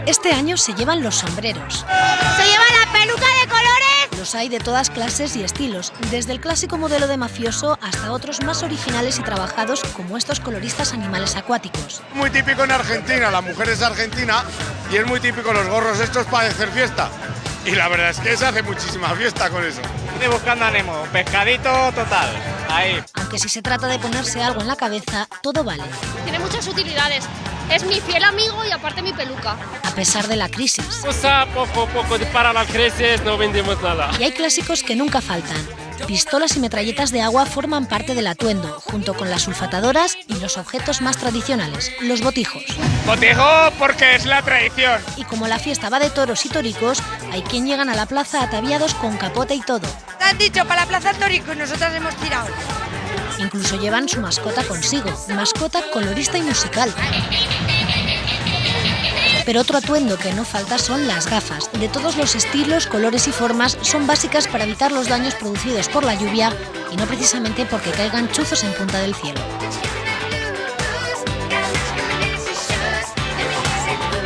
Este año se llevan los sombreros. Se lleva la peluca de colores. Los hay de todas clases y estilos, desde el clásico modelo de mafioso hasta otros más originales y trabajados como estos coloristas animales acuáticos. Muy típico en Argentina, la mujer es argentina y es muy típico los gorros estos para hacer fiesta. Y la verdad es que se hace muchísima fiesta con eso. Estoy buscando ánimo, pescadito total, ahí. Aunque si se trata de ponerse algo en la cabeza, todo vale. Tiene muchas utilidades. Es mi fiel amigo y aparte mi peluca. A pesar de la crisis. Usa poco a poco para la crisis, no vendemos nada. Y hay clásicos que nunca faltan. Pistolas y metralletas de agua forman parte del atuendo, junto con las sulfatadoras y los objetos más tradicionales, los botijos. Botijo porque es la tradición. Y como la fiesta va de toros y toricos, hay quien llegan a la plaza ataviados con capote y todo. Te han dicho para la plaza Torico y nosotras hemos tirado. Incluso llevan su mascota consigo, mascota colorista y musical. Pero otro atuendo que no falta son las gafas. De todos los estilos, colores y formas, son básicas para evitar los daños producidos por la lluvia y no precisamente porque caigan chuzos en punta del cielo.